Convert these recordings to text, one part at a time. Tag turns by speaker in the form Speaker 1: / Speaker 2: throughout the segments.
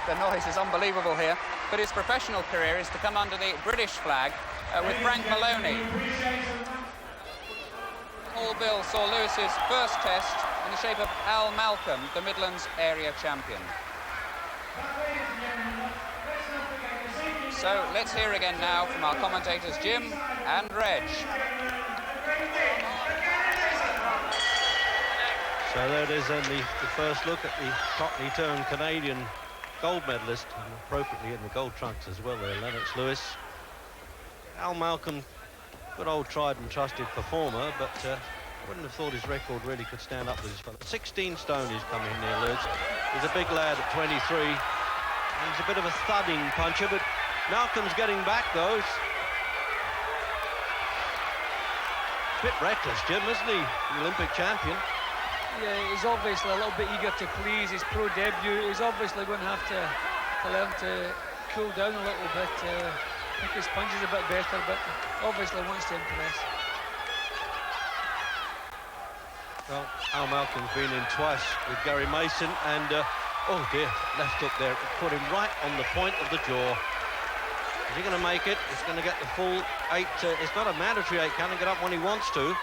Speaker 1: The noise is unbelievable here. But his professional career is to come under the British flag with Frank Maloney. All Bill saw Lewis's first test in the shape of Al Malcom, the Midlands area champion. So let's hear again now from our commentators Jim and Reg.
Speaker 2: So there it is then, the first look at the Cockney turned Canadian gold medalist, and appropriately in the gold trunks as well there, Lennox Lewis. Al Malcom, good old tried and trusted performer, but I wouldn't have thought his record really could stand up with this fella. 16 stone he's coming near Lewis. He's a big lad at 23. And he's a bit of a thudding puncher, but Malcolm's getting back though. It's a bit reckless, Jim, isn't he? The Olympic champion.
Speaker 3: Yeah, he's obviously a little bit eager to please his pro debut. He's obviously going to have to learn to cool down a little bit. I think his punch is a bit better, but obviously wants to impress.
Speaker 2: Well, Al Malcolm's been in twice with Gary Mason, and oh dear, left hook there. It put him right on the point of the jaw. Is he going to make it? He's going to get the full 8. It's not a mandatory 8. Can he get up when he wants to?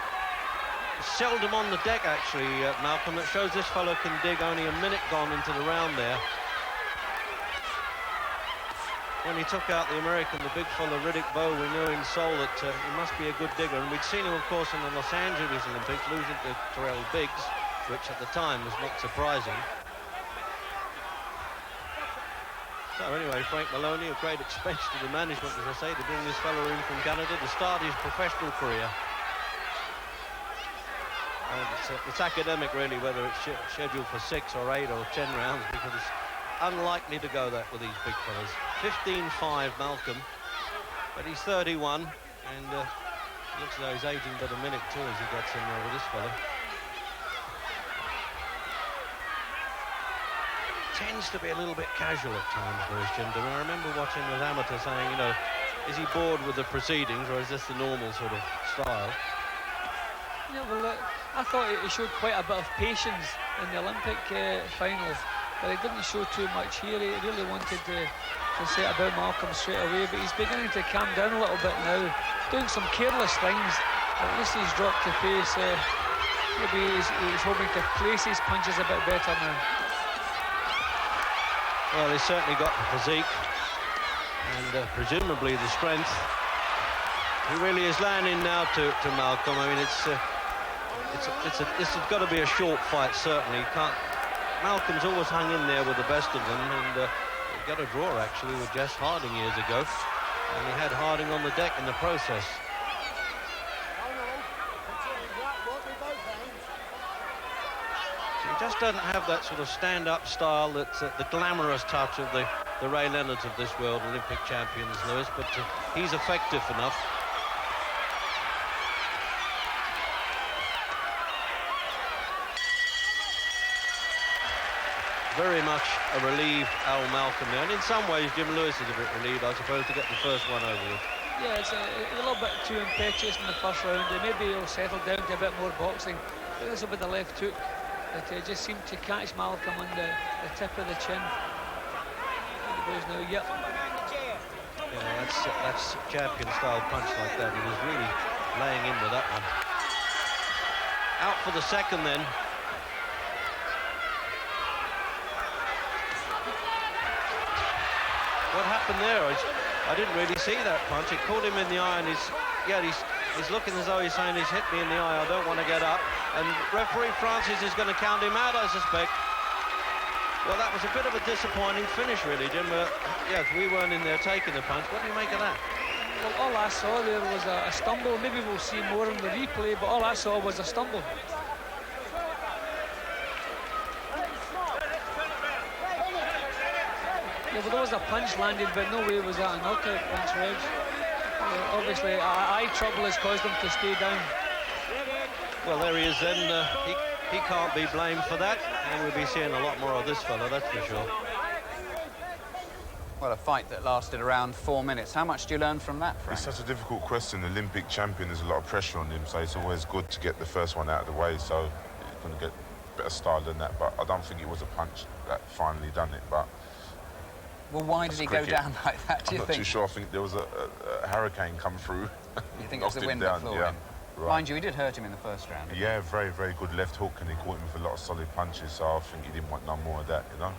Speaker 2: Seldom on the deck, actually, Malcom. That shows this fellow can dig. Only a minute gone into the round there. When he took out the American, the big fellow Riddick Bowe, we knew in Seoul that he must be a good digger. And we'd seen him, of course, in the Los Angeles Olympics, losing to Terrell Biggs, which at the time was not surprising. So anyway, Frank Maloney, a great expense to the management, as I say, to bring this fellow in from Canada to start his professional career. And it's academic, really, whether it's scheduled for 6 or 8 or 10 rounds, because it's unlikely to go that with these big fellas. 15-5 Malcom, but he's 31, and looks as though he's aging but a minute too as he gets in there with this fella. Tends to be a little bit casual at times, Lewis, Jim. I remember watching as amateur saying, you know, is he bored with the proceedings, or is this the normal sort of style?
Speaker 3: Yeah, well, I thought he showed quite a bit of patience in the Olympic finals, but he didn't show too much here. He really wanted to set about Malcom straight away, but he's beginning to calm down a little bit now, doing some careless things. At least he's dropped the pace. Maybe he's hoping to place his punches a bit better now.
Speaker 2: Well, he's certainly got the physique and presumably the strength. He really is landing now to Malcom. I mean, this has got to be a short fight, certainly. Malcolm's always hung in there with the best of them, and he got a draw actually with Jess Harding years ago, and he had Harding on the deck in the process. He just doesn't have that sort of stand-up style, that's the glamorous touch of the Ray Leonards of this world, Olympic champions, Lewis, but he's effective enough. Very much a relieved Al Malcom there, and in some ways Jim Lewis is a bit relieved, I suppose, to get the first one over with.
Speaker 3: Yeah, it's a little bit too impetuous in the first round. Maybe he'll settle down to a bit more boxing. But this will be the left hook that just seemed to catch Malcom on the tip of the chin. There he goes now, yep.
Speaker 2: Yeah, that's champion-style punch like that. He was really laying in with that one. Out for the second then. What happened there? I didn't really see that punch. It caught him in the eye, and he's looking as though he's saying he's hit me in the eye. I don't want to get up. And referee Francis is going to count him out, I suspect. Well, that was a bit of a disappointing finish, really, Jim. Yes, we weren't in there taking the punch. What do you make of that?
Speaker 3: Well, all I saw there was a stumble. Maybe we'll see more in the replay, but all I saw was a stumble. Yeah, well, there was a punch landed, but no way was that a knockout punch, Reg. Obviously, eye trouble has caused him to stay down.
Speaker 2: Well, there he is then. He can't be blamed for that, and we'll be seeing a lot more of this fella, that's for sure.
Speaker 1: Well, a fight that lasted around 4 minutes. How much do you learn from that, Frank?
Speaker 4: It's such a difficult question. The Olympic champion, there's a lot of pressure on him, so it's always good to get the first one out of the way, so you're going to get better style than that. But I don't think it was a punch that finally done it. But
Speaker 1: Well, why did he go down like that, do you
Speaker 4: I'm not
Speaker 1: think?
Speaker 4: too sure. I think there was a hurricane come through.
Speaker 1: You think it was the
Speaker 4: knocked him
Speaker 1: wind
Speaker 4: down,
Speaker 1: that floored
Speaker 4: yeah.
Speaker 1: him?
Speaker 4: Right.
Speaker 1: Mind you, he did hurt him in the first round.
Speaker 4: Yeah, very, very good left hook, and he caught him with a lot of solid punches, so I think he didn't want no more of that, you know.